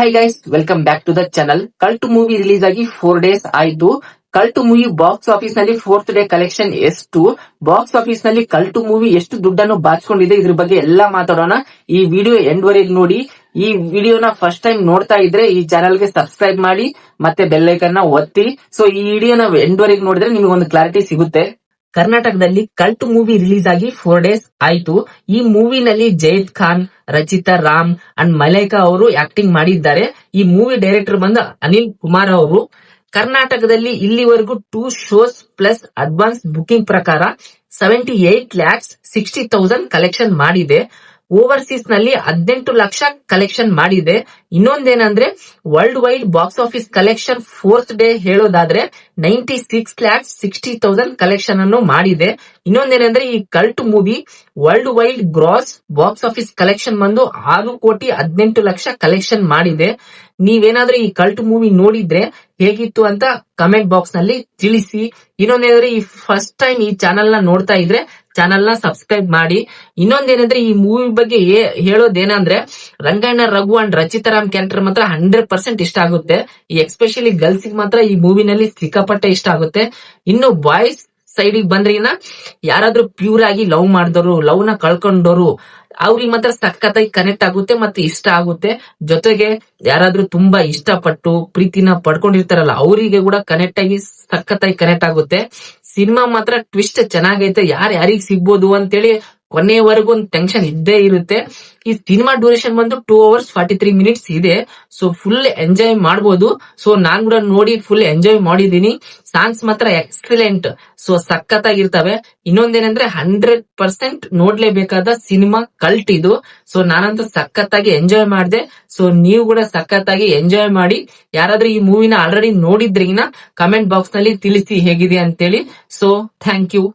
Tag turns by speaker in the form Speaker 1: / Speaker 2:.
Speaker 1: Hi guys, welcome back to the channel. Cult movie release ಆಗಿ 4 days ಆಯ್ತು. Cult movie box office ನಲ್ಲಿ 4th day collection ಎಷ್ಟು, box office ನಲ್ಲಿ cult movie ಎಷ್ಟು ದುಡ್ಡನ್ನು ಬಾಚಿಕೊಂಡಿದೆ, ಇದ್ರ ಬಗ್ಗೆ ಎಲ್ಲಾ ಮಾತಾಡೋಣ. ಈ ವಿಡಿಯೋ ಎಂಡ್ ವರೆಗೆ ನೋಡಿ. ಈ ವಿಡಿಯೋನ ಫಸ್ಟ್ ಟೈಮ್ ನೋಡ್ತಾ ಇದ್ರೆ ಈ ಚಾನಲ್ ಗೆ ಸಬ್ಸ್ಕ್ರೈಬ್ ಮಾಡಿ ಮತ್ತೆ ಬೆಲ್ ಐಕನ್ ನ ಒತ್ತಿ. ಸೊ ಈ ವಿಡಿಯೋನ ಎಂಡ್ ವರೆಗೆ ನೋಡಿದ್ರೆ ನಿಮಗೆ ಒಂದು ಕ್ಲಾರಿಟಿ ಸಿಗುತ್ತೆ. ಕರ್ನಾಟಕದಲ್ಲಿ ಕಲ್ಟ್ ಮೂವಿ ರಿಲೀಸ್ ಆಗಿ 4 ಡೇಸ್ ಆಯ್ತು. ಈ ಮೂವಿನಲ್ಲಿ ಜೈದ್ ಖಾನ್, ರಚಿತಾ ರಾಮ್ ಅಂಡ್ ಮಲೈಕಾ ಅವರು ಆಕ್ಟಿಂಗ್ ಮಾಡಿದ್ದಾರೆ. ಈ ಮೂವಿ ಡೈರೆಕ್ಟರ್ ಬಂದು ಅನಿಲ್ ಕುಮಾರ್ ಅವರು. ಕರ್ನಾಟಕದಲ್ಲಿ ಇಲ್ಲಿವರೆಗೂ 2 ಶೋಸ್ ಪ್ಲಸ್ ಅಡ್ವಾನ್ಸ್ ಬುಕಿಂಗ್ ಪ್ರಕಾರ 78,60,000 ಕಲೆಕ್ಷನ್ ಮಾಡಿದೆ. ಓವರ್ಸೀಸ್ ನಲ್ಲಿ 18 ಲಕ್ಷ ಕಲೆಕ್ಷನ್ ಮಾಡಿದೆ. ಇನ್ನೊಂದೇನಂದ್ರೆ world wide box office collection 4th day ಹೇಳೋದಾದ್ರೆ 96,60,000 ಕಲೆಕ್ಷನ್ ಅನ್ನು ಮಾಡಿದೆ. ಇನ್ನೊಂದೇನಂದ್ರೆ ಈ cult movie world wide gross box office collection ಬಂದು 6,18,00,000 ಕಲೆಕ್ಷನ್ ಮಾಡಿದೆ. ನೀವೇನಾದ್ರೂ ಈ ಕಲ್ಟ್ ಮೂವಿ ನೋಡಿದ್ರೆ ಹೇಗಿತ್ತು ಅಂತ ಕಮೆಂಟ್ ಬಾಕ್ಸ್ ನಲ್ಲಿ ತಿಳಿಸಿ. ಇನ್ನೊಂದೇನಂದ್ರೆ ಈ ಫಸ್ಟ್ ಟೈಮ್ ಈ ಚಾನಲ್ ನ ನೋಡ್ತಾ ಇದ್ರೆ ಚಾನಲ್ ನ ಸಬ್ಸ್ಕ್ರೈಬ್ ಮಾಡಿ. ಇನ್ನೊಂದೇನಂದ್ರೆ ಈ ಮೂವಿ ಬಗ್ಗೆ ಹೇಳೋದೇನಂದ್ರೆ ರಂಗಣ್ಣ, ರಘು ಅಂಡ್ ರಚಿತಾರಾಮ್ ಕ್ಯಾರೆಕ್ಟರ್ ಮಾತ್ರ 100% ಇಷ್ಟ ಆಗುತ್ತೆ. ಈ ಎಸ್ಪೆಷಲಿ ಗರ್ಲ್ಸ್ ಮಾತ್ರ ಈ ಮೂವಿನಲ್ಲಿ ಸಿಕ್ಕಾಪಟ್ಟೆ ಇಷ್ಟ ಆಗುತ್ತೆ. ಇನ್ನು ಬಾಯ್ಸ್ ಸೈಡ್ ಬಂದ್ರಿನ ಯಾರಾದ್ರೂ ಪ್ಯೂರ್ ಆಗಿ ಲವ್ ಮಾಡಿದವರು, ಲವ್ ನ ಕಳ್ಕೊಂಡವರು ಅವ್ರಿಗೆ ಮಾತ್ರ ಸಖತ್ತಾಗಿ ಕನೆಕ್ಟ್ ಆಗುತ್ತೆ ಮತ್ತೆ ಇಷ್ಟ ಆಗುತ್ತೆ. ಜೊತೆಗೆ ಯಾರಾದ್ರೂ ತುಂಬಾ ಇಷ್ಟಪಟ್ಟು ಪ್ರೀತಿನ ಪಡ್ಕೊಂಡಿರ್ತಾರಲ್ಲ ಅವರಿಗೆ ಕೂಡ ಕನೆಕ್ಟ್ ಆಗಿ ಸಖತ್ತಾಗಿ ಕನೆಕ್ಟ್ ಆಗುತ್ತೆ. ಸಿನಿಮಾ ಮಾತ್ರ ಟ್ವಿಸ್ಟ್ ಚೆನ್ನಾಗೈತೆ, ಯಾರಿಗೆ ಸಿಗ್ಬೋದು ಅಂತೇಳಿ ಕೊನೆಯವರೆಗೂ ಒಂದು ಟೆನ್ಷನ್ ಇದ್ದೇ ಇರುತ್ತೆ. ಈ ಸಿನಿಮಾ ಡ್ಯೂರೇಷನ್ ಬಂದು 2 hours 43 minutes ಇದೆ. ಸೊ ಫುಲ್ ಎಂಜಾಯ್ ಮಾಡಬಹುದು. ಸೊ ನಾನ್ ಕೂಡ ನೋಡಿ ಫುಲ್ ಎಂಜಾಯ್ ಮಾಡಿದೀನಿ. ಸಾಂಗ್ಸ್ ಮಾತ್ರ ಎಕ್ಸಲೆಂಟ್, ಸೊ ಸಖತ್ತಾಗಿರ್ತವೆ. ಇನ್ನೊಂದೇನಂದ್ರೆ 100% ನೋಡ್ಲೇಬೇಕಾದ ಸಿನಿಮಾ ಕಲ್ಟ್ ಇದು. ಸೊ ನಾನಂತೂ ಸಖತ್ತಾಗಿ ಎಂಜಾಯ್ ಮಾಡಿದೆ. ಸೊ ನೀವು ಕೂಡ ಸಖತ್ತಾಗಿ ಎಂಜಾಯ್ ಮಾಡಿ. ಯಾರಾದ್ರೂ ಈ ಮೂವಿನ ಆಲ್ರೆಡಿ ನೋಡಿದ್ರಿಗಿನ ಕಮೆಂಟ್ ಬಾಕ್ಸ್ ನಲ್ಲಿ ತಿಳಿಸಿ ಹೇಗಿದೆ ಅಂತೇಳಿ. So thank you.